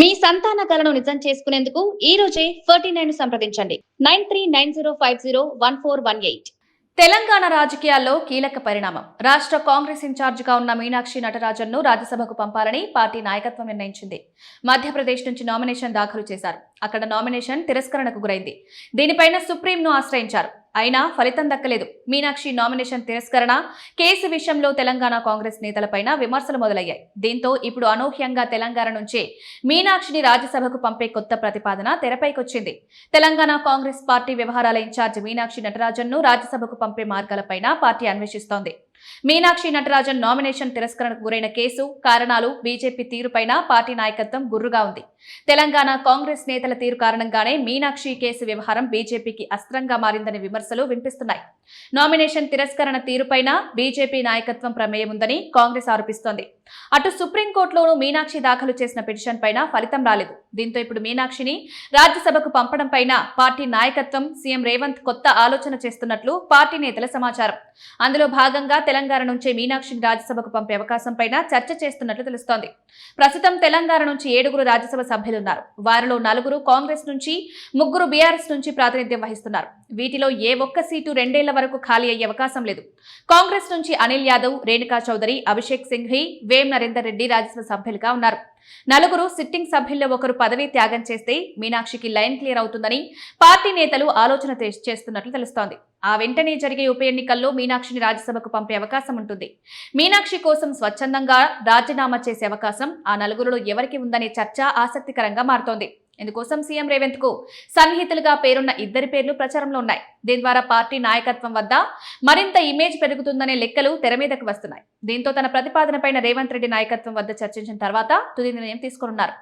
మీ సంతాన కలను నిజం చేసుకునేందుకు ఈ రోజే 49 సంప్రదించండి 9390501418. తెలంగాణ రాజకీయాల్లో కీలక పరిణామం. రాష్ట్ర కాంగ్రెస్ ఇన్ఛార్జిగా ఉన్న మీనాక్షి నటరాజన్ను రాజ్యసభకు పంపాలని పార్టీ నాయకత్వం నిర్ణయించింది. మధ్యప్రదేశ్ నుంచి నామినేషన్ దాఖలు చేశారు. అక్కడ నామినేషన్ తిరస్కరణకు గురైంది. దీనిపైన సుప్రీంను ఆశ్రయించారు. అయినా ఫలితం దక్కలేదు. మీనాక్షి నామినేషన్ తిరస్కరణ కేసు విషయంలో తెలంగాణ కాంగ్రెస్ నేతలపైన విమర్శలు మొదలయ్యాయి. దీంతో ఇప్పుడు అనూహ్యంగా తెలంగాణ నుంచే మీనాక్షిని రాజ్యసభకు పంపే కొత్త ప్రతిపాదన తెరపైకొచ్చింది. తెలంగాణ కాంగ్రెస్ పార్టీ వ్యవహారాల ఇన్ఛార్జ్ మీనాక్షి నటరాజన్ను రాజ్యసభకు పంపే మార్గాలపైన పార్టీ అన్వేషిస్తోంది. మీనాక్షి నటరాజన్ నామినేషన్ తిరస్కరణకు గురైన కేసు, కారణాలు, బీజేపీ తీరుపైన పార్టీ నాయకత్వం గుర్రుగా ఉంది. తెలంగాణ కాంగ్రెస్ నేతల తీరు కారణంగానే మీనాక్షి కేసు వ్యవహారం బీజేపీకి అస్త్రంగా మారిందని విమర్శలు వినిపిస్తున్నాయి. నామినేషన్ తిరస్కరణ తీరుపైన బీజేపీ నాయకత్వం ప్రమేయం ఉందని కాంగ్రెస్ ఆరోపిస్తోంది. అటు సుప్రీంకోర్టులోనూ మీనాక్షి దాఖలు చేసిన పిటిషన్ పైన ఫలితం రాలేదు. దీంతో ఇప్పుడు మీనాక్షిని రాజ్యసభకు పంపడం పైన పార్టీ నాయకత్వం, సీఎం రేవంత్ కొత్త ఆలోచన చేస్తున్నట్లు పార్టీ నేతల సమాచారం. అందులో భాగంగా తెలంగాణ నుంచే మీనాక్షిని రాజ్యసభకు పంపే అవకాశం పైన చర్చ చేస్తున్నట్లు తెలుస్తోంది. ప్రస్తుతం తెలంగాణ నుంచి 7 రాజ్యసభ సభ్యులున్నారు. వారిలో 4 కాంగ్రెస్ నుంచి, 3 బీఆర్ఎస్ నుంచి ప్రాతినిధ్యం వహిస్తున్నారు. వీటిలో ఏ ఒక్క సీటు 2 ఏళ్ల వరకు ఖాళీ అయ్యే అవకాశం లేదు. కాంగ్రెస్ నుంచి అనిల్ యాదవ్, రేణుకా చౌదరి, అభిషేక్ సింఘ్వి, వేం నరేందర్ రెడ్డి రాజ్యసభ సభ్యులుగా ఉన్నారు. 4 సిట్టింగ్ సభ్యుల్లో ఒకరు పదవీ త్యాగం చేస్తే మీనాక్షికి లైన్ క్లియర్ అవుతుందని పార్టీ నేతలు ఆలోచన చేస్తున్నట్లు తెలుస్తోంది. ఆ వెంటనే జరిగే ఉప ఎన్నికల్లో మీనాక్షిని రాజ్యసభకు పంపే అవకాశం ఉంటుంది. మీనాక్షి కోసం స్వచ్ఛందంగా రాజీనామా చేసే అవకాశం ఆ 4లో ఎవరికి ఉందనే చర్చ ఆసక్తికరంగా మారుతోంది. ఇందుకోసం సీఎం రేవంత్ కు సన్నిహితులుగా పేరున్న 2 పేర్లు ప్రచారంలో ఉన్నాయి. దీని ద్వారా పార్టీ నాయకత్వం వద్ద మరింత ఇమేజ్ పెరుగుతుందనే లెక్కలు తెరమీదకు వస్తున్నాయి. దీంతో తన ప్రతిపాదనపైన రేవంత్ రెడ్డి నాయకత్వం వద్ద చర్చించిన తర్వాత తుది నిర్ణయం తీసుకోనున్నారు.